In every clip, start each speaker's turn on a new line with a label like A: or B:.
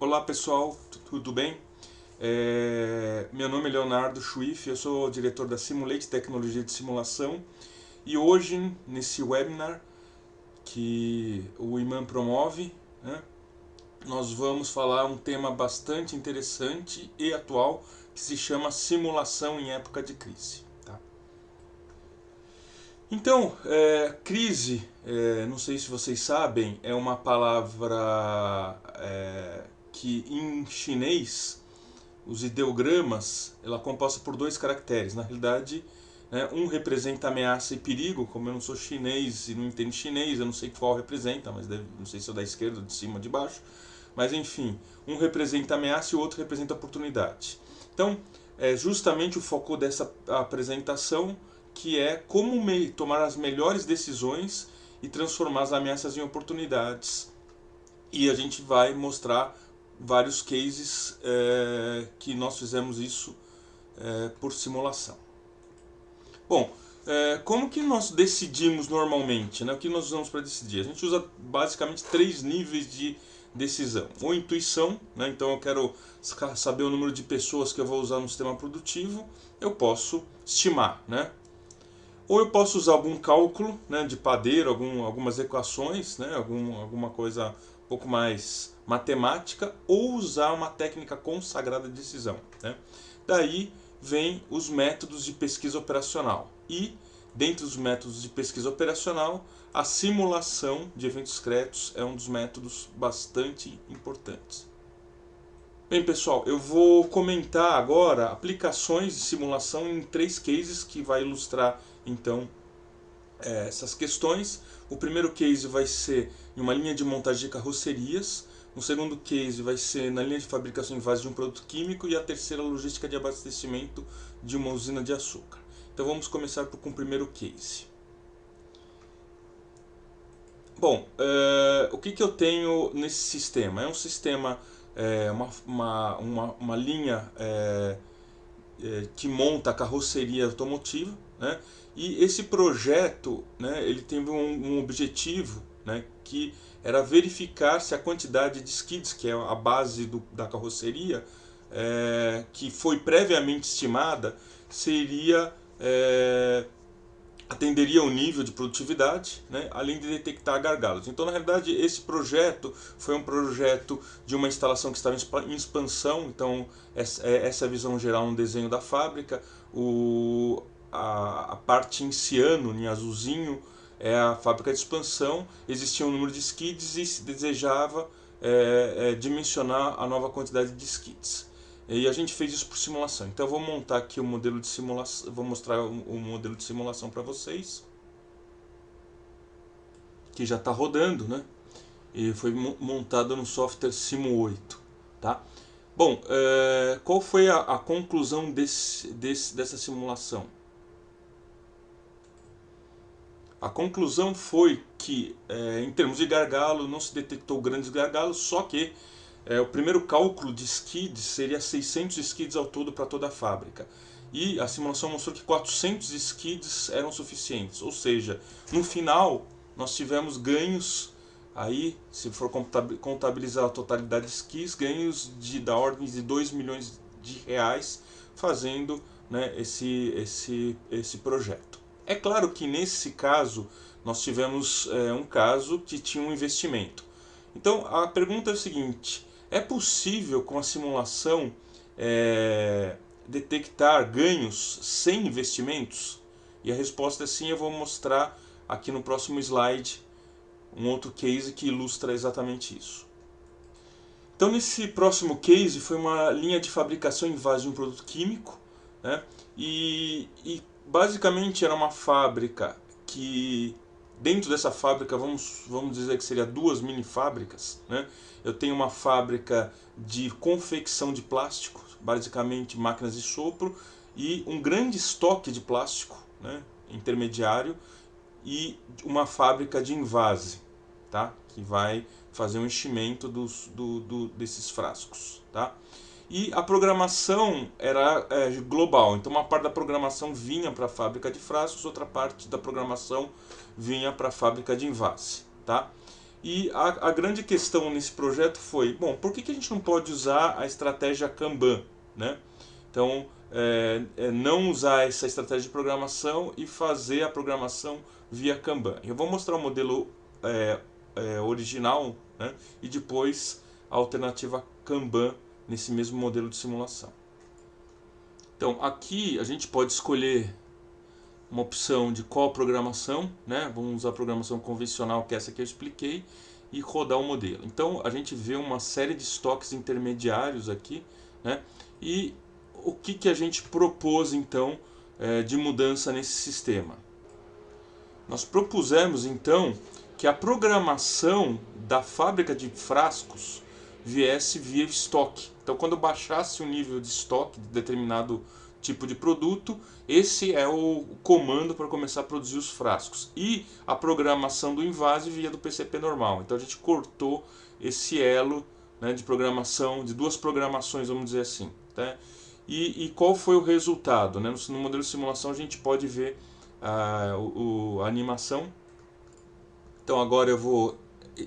A: Olá pessoal, tudo bem? Meu nome é Leonardo Schwiff, eu sou diretor da Simulate Tecnologia de Simulação e hoje, nesse webinar que o IMAN promove, né, nós vamos falar um tema bastante interessante e atual que se chama simulação em época de crise. Tá? Então, crise, não sei se vocês sabem, é uma palavra que em chinês, os ideogramas, ela é composta por dois caracteres. Na realidade, né, um representa ameaça e perigo. Como eu não sou chinês e não entendo chinês, eu não sei qual representa, mas não sei se é da esquerda, de cima ou de baixo. Mas enfim, um representa ameaça e o outro representa oportunidade. Então, é justamente o foco dessa apresentação, que é como tomar as melhores decisões e transformar as ameaças em oportunidades. E a gente vai mostrar vários cases que nós fizemos isso por simulação. Bom, como que nós decidimos normalmente? Né? O que nós usamos para decidir? A gente usa basicamente 3 níveis de decisão. Ou intuição, né? Então eu quero saber o número de pessoas que eu vou usar no sistema produtivo, eu posso estimar, né? Ou eu posso usar algum cálculo, né, de padeiro, algumas equações, né, alguma coisa um pouco mais matemática, ou usar uma técnica consagrada de decisão. Né? Daí vem os métodos de pesquisa operacional. E, dentre os métodos de pesquisa operacional, a simulação de eventos secretos é um dos métodos bastante importantes. Bem, pessoal, eu vou comentar agora aplicações de simulação em 3 cases que vai ilustrar, então, essas questões. O primeiro case vai ser em uma linha de montagem de carrocerias, o segundo case vai ser na linha de fabricação em vase de um produto químico e a terceira, logística de abastecimento de uma usina de açúcar. Então vamos começar com o primeiro case. Bom, o que eu tenho nesse sistema? É um sistema, uma linha que monta a carroceria automotiva, né? E esse projeto, né, ele teve um objetivo, né, que era verificar se a quantidade de skids, que é a base da carroceria, que foi previamente estimada, atenderia ao nível de produtividade, né, além de detectar gargalos. Então, na realidade, esse projeto foi um projeto de uma instalação que estava em expansão. Então, essa é a visão geral no desenho da fábrica. A parte em ciano, em azulzinho, é a fábrica de expansão. Existia um número de skids e se desejava dimensionar a nova quantidade de skids. E a gente fez isso por simulação. Então eu vou montar aqui o modelo de simulação, vou mostrar o modelo de simulação para vocês, que já está rodando, né? E foi montado no software Simu8, tá? Bom, qual foi a conclusão dessa simulação? A conclusão foi que, em termos de gargalo, não se detectou grandes gargalos, só que o primeiro cálculo de skids seria 600 skids ao todo para toda a fábrica. E a simulação mostrou que 400 skids eram suficientes. Ou seja, no final nós tivemos ganhos, aí, se for contabilizar a totalidade de skids, ganhos da ordem de 2 milhões de reais fazendo, né, esse projeto. É claro que nesse caso nós tivemos um caso que tinha um investimento. Então a pergunta é o seguinte: é possível com a simulação detectar ganhos sem investimentos? E a resposta é sim. Eu vou mostrar aqui no próximo slide um outro case que ilustra exatamente isso. Então nesse próximo case foi uma linha de fabricação em vase de um produto químico, né? E basicamente era uma fábrica que, dentro dessa fábrica, vamos dizer que seria 2 mini fábricas, né? Eu tenho uma fábrica de confecção de plástico, basicamente máquinas de sopro, e um grande estoque de plástico, né, intermediário, e uma fábrica de envase, tá, que vai fazer um enchimento desses frascos. Tá? E a programação era global, então uma parte da programação vinha para a fábrica de frascos, outra parte da programação vinha para a fábrica de envase. Tá? E a grande questão nesse projeto foi, bom, por que a gente não pode usar a estratégia Kanban, né? Então, não usar essa estratégia de programação e fazer a programação via Kanban. Eu vou mostrar o modelo original, né? E depois a alternativa Kanban nesse mesmo modelo de simulação. Então, aqui a gente pode escolher uma opção de qual programação, né? Vamos usar a programação convencional, que é essa que eu expliquei, e rodar o modelo. Então a gente vê uma série de estoques intermediários aqui, né? E o que a gente propôs então de mudança nesse sistema? Nós propusemos então que a programação da fábrica de frascos viesse via estoque. Então quando baixasse o nível de estoque de determinado tipo de produto, esse é o comando para começar a produzir os frascos. E a programação do invase via do PCP normal. Então a gente cortou esse elo, né, de programação, de duas programações, vamos dizer assim. Tá? E qual foi o resultado? Né? No modelo de simulação a gente pode ver a animação. Então agora eu vou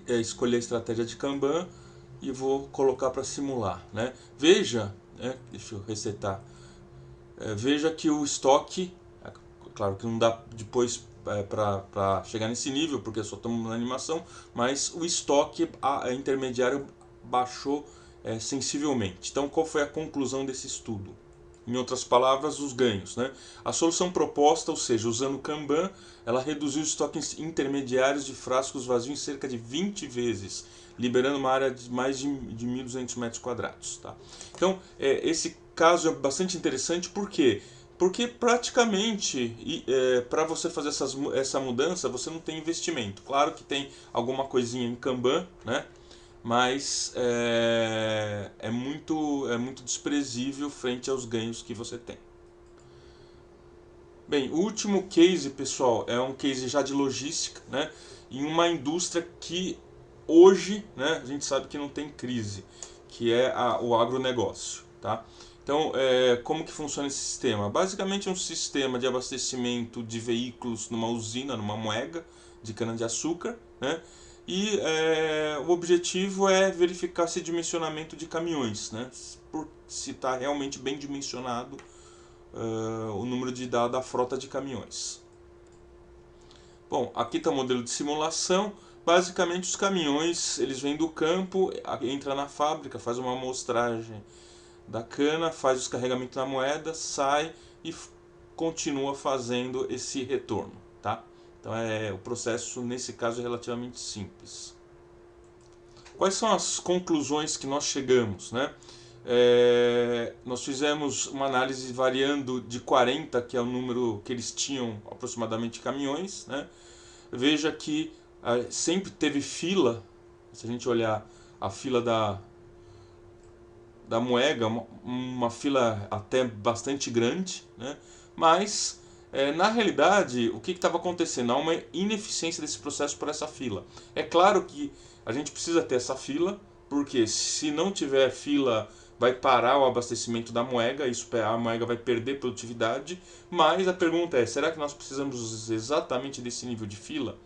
A: escolher a estratégia de Kanban e vou colocar para simular. Né? Veja, deixa eu resetar. Veja que o estoque, claro que não dá depois para chegar nesse nível, porque só estamos na animação, mas o estoque intermediário baixou sensivelmente. Então qual foi a conclusão desse estudo? Em outras palavras, os ganhos. Né? A solução proposta, ou seja, usando o Kanban, ela reduziu os estoques intermediários de frascos vazios em cerca de 20 vezes, liberando uma área de mais de 1.200 metros quadrados. Tá? Então, esse caso é bastante interessante, por quê? Porque praticamente, para você fazer essa mudança, você não tem investimento. Claro que tem alguma coisinha em Kanban, né? Mas é muito desprezível frente aos ganhos que você tem. Bem, o último case, pessoal, é um case já de logística, né? Em uma indústria que hoje, né, a gente sabe que não tem crise, que é o agronegócio, tá? Então, como que funciona esse sistema? Basicamente é um sistema de abastecimento de veículos numa usina, numa moega de cana-de-açúcar, né? E o objetivo é verificar esse dimensionamento de caminhões, né? Se está realmente bem dimensionado o número da frota de caminhões. Bom, aqui está o modelo de simulação. Basicamente os caminhões, eles vêm do campo, entra na fábrica, faz uma amostragem da cana, faz os carregamentos na moeda, sai e continua fazendo esse retorno, tá? Então o processo nesse caso é relativamente simples. Quais são as conclusões que nós chegamos, né? Nós fizemos uma análise variando de 40, que é o número que eles tinham aproximadamente de caminhões, né? Veja que sempre teve fila, se a gente olhar a fila da moega, uma fila até bastante grande, né? Mas na realidade o que estava acontecendo? Há uma ineficiência desse processo por essa fila. É claro que a gente precisa ter essa fila, porque se não tiver fila vai parar o abastecimento da moega, a moega vai perder produtividade, mas a pergunta é, será que nós precisamos exatamente desse nível de fila?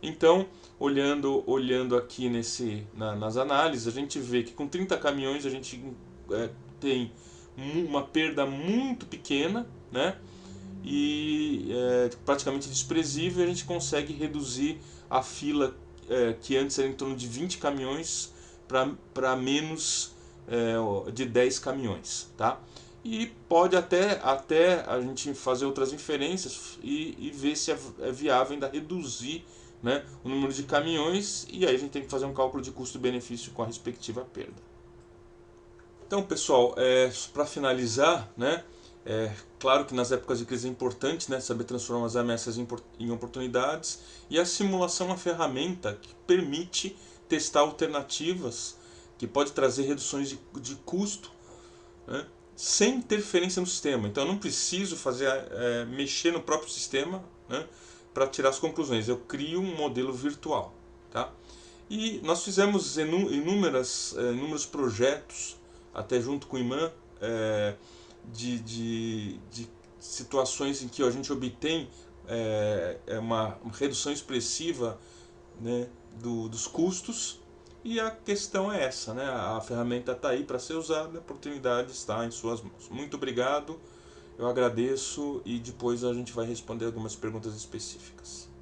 A: Então, olhando aqui nas análises, a gente vê que com 30 caminhões a gente tem uma perda muito pequena, né? E praticamente desprezível, a gente consegue reduzir a fila que antes era em torno de 20 caminhões para menos de 10 caminhões, tá? E pode até a gente fazer outras inferências e ver se é viável ainda reduzir, né, o número de caminhões, e aí a gente tem que fazer um cálculo de custo-benefício com a respectiva perda. Então, pessoal, para finalizar, né, claro que nas épocas de crise é importante, né, saber transformar as ameaças em oportunidades, e a simulação é uma ferramenta que permite testar alternativas que pode trazer reduções de custo, né, sem interferência no sistema. Então eu não preciso mexer no próprio sistema, né, para tirar as conclusões. Eu crio um modelo virtual. Tá? E nós fizemos inúmeros projetos, até junto com o IMAN, de situações em que a gente obtém uma redução expressiva né, dos custos. E a questão é essa, né? A ferramenta está aí para ser usada, a oportunidade está em suas mãos. Muito obrigado, eu agradeço e depois a gente vai responder algumas perguntas específicas.